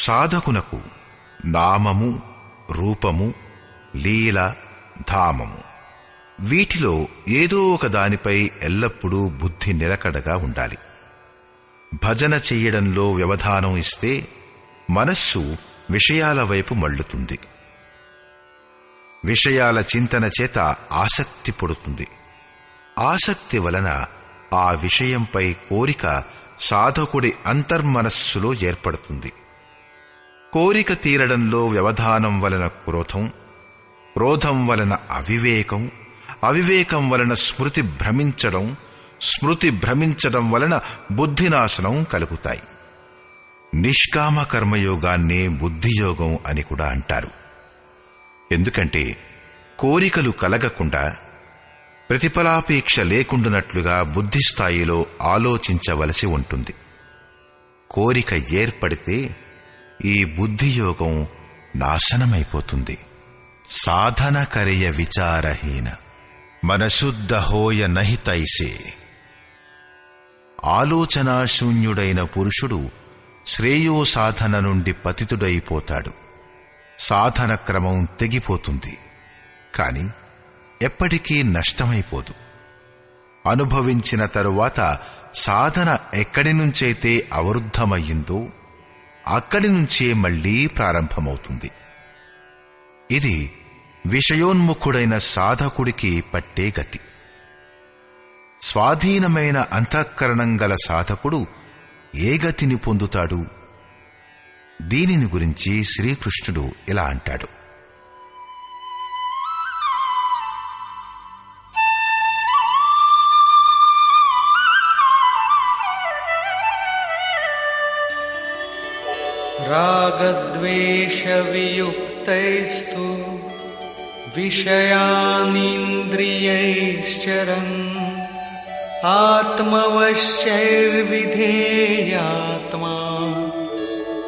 సాధకునకు నామము, రూపము, లీల, ధామము వీటిలో ఏదో ఒక దానిపై ఎల్లప్పుడూ బుద్ధి నిలకడగా ఉండాలి. భజన చెయ్యడంలో వ్యవధానం ఇస్తే మనస్సు విషయాల వైపు మళ్లుతుంది. విషయాల చింతన చేత ఆసక్తి పుడుతుంది. ఆసక్తి వలన ఆ విషయంపై కోరిక సాధకుడి అంతర్మనస్సులో ఏర్పడుతుంది. కోరిక తీరడంలో వ్యవధానం వలన క్రోధం, క్రోధం వలన అవివేకం, అవివేకం వలన స్మృతి భ్రమించడం, స్మృతి భ్రమించడం వలన బుద్ధినాశనం కలుగుతాయి. నిష్కామ కర్మయోగాన్నే బుద్ధియోగం అని కూడా అంటారు. ఎందుకంటే కోరికలు కలగకుండా, ప్రతిఫలాపేక్ష లేకుండానట్లుగా బుద్ధిస్థాయిలో ఆలోచించవలసి ఉంటుంది. కోరిక ఏర్పడితే ఈ బుద్ధియోగం నాశనమైపోతుంది. సాధన కరియ విచారహీన మనశుద్ధ హోయ నహితైసే. ఆలోచనాశూన్యుడైన పురుషుడు శ్రేయో సాధన నుండి పతితుడైపోతాడు. సాధన క్రమం తెగిపోతుంది, కాని ఎప్పటికీ నష్టమైపోదు. అనుభవించిన తరువాత సాధన ఎక్కడి నుంచైతే అవరుద్ధమయ్యిందో అక్కడి నుంచే మళ్లీ ప్రారంభమవుతుంది. ఇది విషయోన్ముఖుడైన సాధకుడికి పట్టే గతి. స్వాధీనమైన అంతఃకరణం గల సాధకుడు ఏ గతిని పొందుతాడు? దీనిని గురించి శ్రీకృష్ణుడు ఇలా అంటాడు: రాగద్వేష వియుక్తైస్తు విషయానింద్రియైశ్చరన్ ఆత్మవశ్చైర్విధేయాత్మా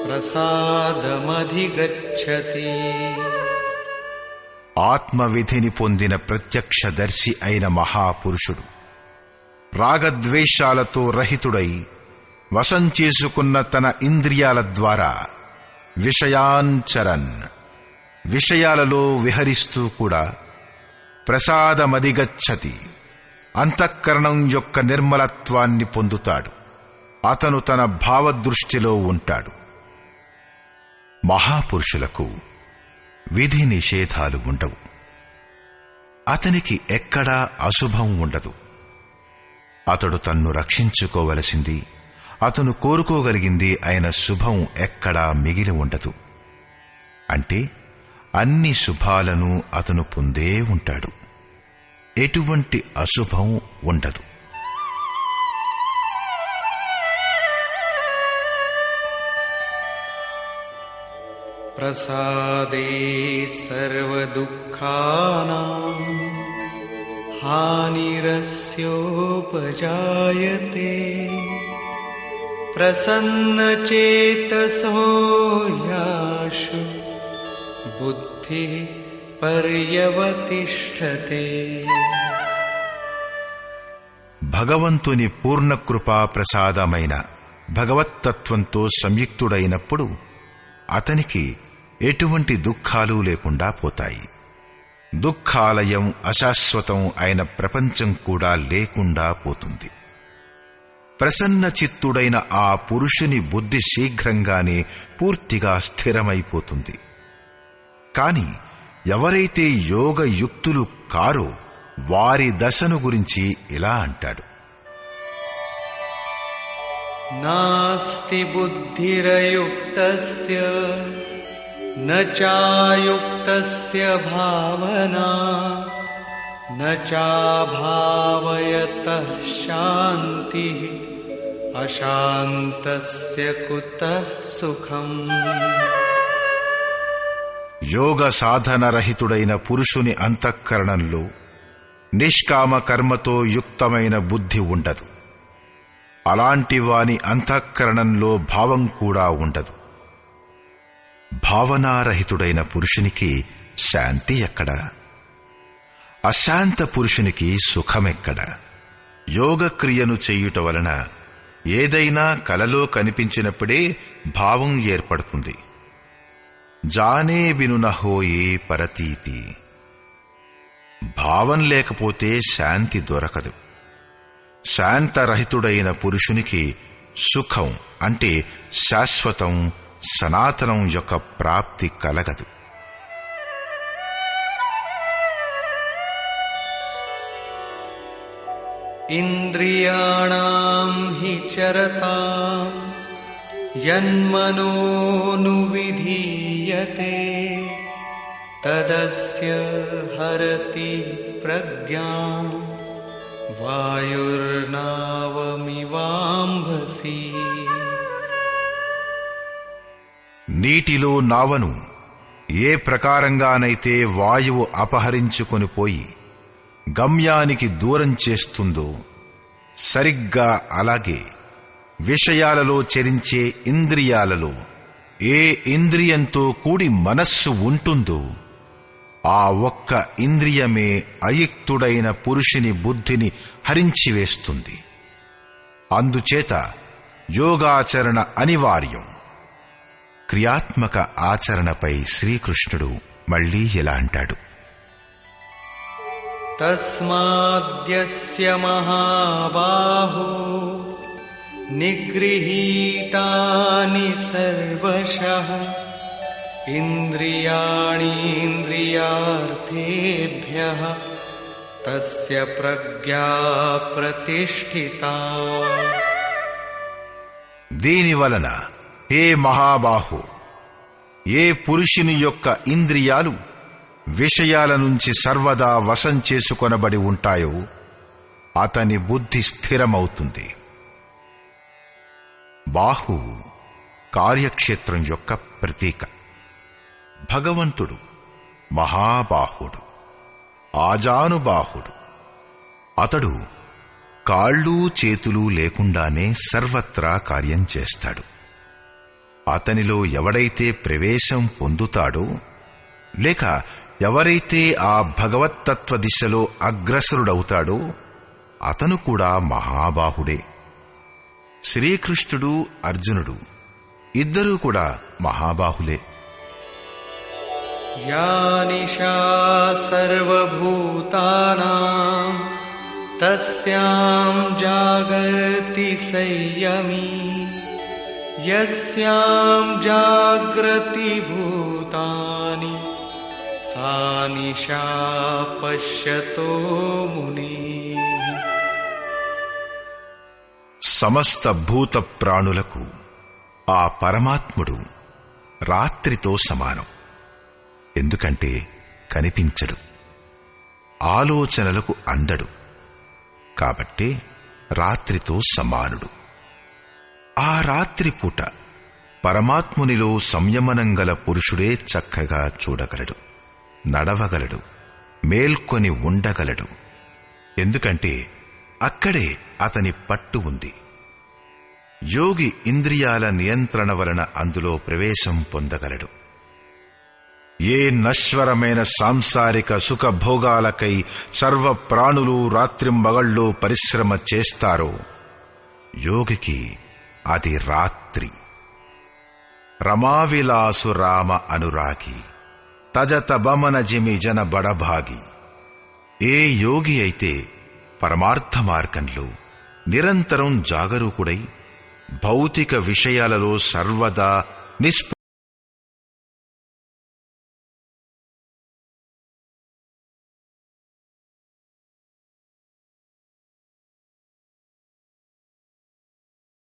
ప్రసాదమధిగచ్చతి. ఆత్మవిధిని పొందిన ప్రత్యక్షదర్శి అయిన మహాపురుషుడు రాగద్వేషాలతో రహితుడై వశం చేసుకున్న తన ఇంద్రియాల ద్వారా విషయాంచరన్ విషయాలలో విహరిస్తూ కూడా ప్రసాదమధిగచ్చతి అంతఃకరణం యొక్క నిర్మలత్వాన్ని పొందుతాడు. అతను తన భావదృష్టిలో ఉంటాడు. మహాపురుషులకు విధి నిషేధాలు ఉండవు. అతనికి ఎక్కడా అశుభం ఉండదు. అతడు తన్ను రక్షించుకోవలసింది, అతను కోరుకోగలిగింది అయిన శుభం ఎక్కడా మిగిలి ఉండదు. అంటే అన్ని శుభాలను అతను పొందే ఉంటాడు. ఎటువంటి అశుభం ఉండదు. ప్రసాదే సర్వదుఃఖానాం హానిరస్యోపజాయతే ప్రసన్నచేతసో యాషు బుద్ధి పర్యవతిష్ఠతే. భగవంతుని పూర్ణకృపా ప్రసాదమైన భగవత్తత్వంతో సంయుక్తుడైనప్పుడు అతనికి ఎటువంటి దుఃఖాలు లేకుండా పోతాయి. దుఃఖాలయం అశాశ్వతం అయిన ప్రపంచం కూడా లేకుండా పోతుంది. ప్రసన్న చిత్తుడైన ఆ పురుషుని బుద్ధి శీఘ్రంగానే పూర్తిగా స్థిరమైపోతుంది. కాని ఎవరైతే యోగయుక్తులు కారో వారి దశను గురించి ఇలా అంటాడు: నాస్తి బుద్ధిరయుక్తస్య న చాయుక్తస్య భావనా న చాభావయతః శాంతి అశాంతస్య కుతః సుఖం. యోగ సాధనరహితుడైన పురుషుని అంతఃకరణంలో నిష్కామ కర్మతో యుక్తమైన బుద్ధి ఉండదు. అలాంటి వాని అంతఃకరణంలో భావం కూడా ఉండదు. భావనారహితుడైన పురుషునికి శాంతి ఎక్కడా? అశాంత పురుషునికి సుఖమెక్కడా? యోగక్రియను చెయ్యుట వలన ఏదైనా కలలో కనిపించినప్పుడే భావం ఏర్పడుతుంది. జానే బినునహోయే పరతీతి. భావం లేకపోతే శాంతి దొరకదు. శాంతరహితుడైన పురుషునికి సుఖం అంటే శాశ్వతం, సనాతనం యొక్క ప్రాప్తి కలగదు. ఇంద్రియాణాం హి చరతాం యన్మనోనువిధీయతే తదస్య హరతి ప్రజ్ఞాం వాయుర్నావమివాంభసి. నీటిలో నావను ఏ ప్రకారంగానైతే వాయువు అపహరించుకొని పోయి గమ్యానికి దూరం చేస్తుందో, సరిగ్గా అలాగే విషయాలలో చెరించే ఇంద్రియాలలో ఏ ఇంద్రియంతో కూడి మనస్సు ఉంటుందో ఆ ఒక్క ఇంద్రియమే అయుక్తుడైన పురుషుని బుద్ధిని హరించివేస్తుంది. అందుచేత యోగాచరణ అనివార్యం. క్రియాత్మక ఆచరణపై శ్రీకృష్ణుడు మళ్లీ ఇలా అంటాడు: తస్మాద్యస్య మహాబాహో నిగృహీతాని సర్వశః ఇంద్రియాణీంద్రియార్థేభ్యః తస్య ప్రజ్ఞా ప్రతిష్ఠితా. దీనివలన హే మహాబాహో, ఏ పురుషుని యొక్క ఇంద్రియాలు విషయాల నుంచి సర్వదా వశం చేసుకొనబడి ఉంటాయో అతని బుద్ధి స్థిరమవుతుంది. బాహు కార్యక్షేత్రం యొక్క ప్రతీక. భగవంతుడు మహాబాహుడు, ఆజానుబాహుడు. అతడు కాళ్ళు చేతులు లేకుండానే సర్వత్రా కార్యం చేస్తాడు. అతనిలో ఎవడైతే ప్రవేశం పొందుతాడో, లేక ఎవరైతే ఆ భగవత్తత్వ దిశలో అగ్రసరుడవుతాడో అతను కూడా మహాబాహుడే. శ్రీకృష్ణుడు, అర్జునుడు ఇద్దరూ కూడా మహాబాహులే. యా నిశా సర్వభూతానాం తస్యాం జాగర్తి సంయమీ యస్యాం జాగ్రతి భూతాని సా నిశా పశ్యతో మునీః. సమస్త భూత ప్రాణులకు ఆ పరమాత్ముడు రాత్రితో సమానం. ఎందుకంటే కనిపించడు, ఆలోచనలకు అందడు. కాబట్టే రాత్రితో సమానుడు. ఆ రాత్రి పూట పరమాత్మునిలో సంయమనం గల పురుషుడే చక్కగా చూడగలడు, నడవగలడు, మేల్కొని ఉండగలడు. ఎందుకంటే అక్కడే అతని పట్టు ఉంది. యోగి ఇంద్రియాల నియంత్రణ వలన అందులో ప్రవేశం పొందగలడు. ఏ నశ్వరమైన సాంసారిక సుఖభోగాలకై సర్వ ప్రాణులు రాత్రింబగళ్ళో పరిశ్రమ చేస్తారో యోగికి అది రాత్రి. రమావిలాసు రామ అనురాగి తజత బమన జిమి జన బడభాగి. ఏ యోగి అయితే పరమార్థ మార్గంలో నిరంతరం జాగరూకుడై భౌతిక విషయాలలో సర్వదా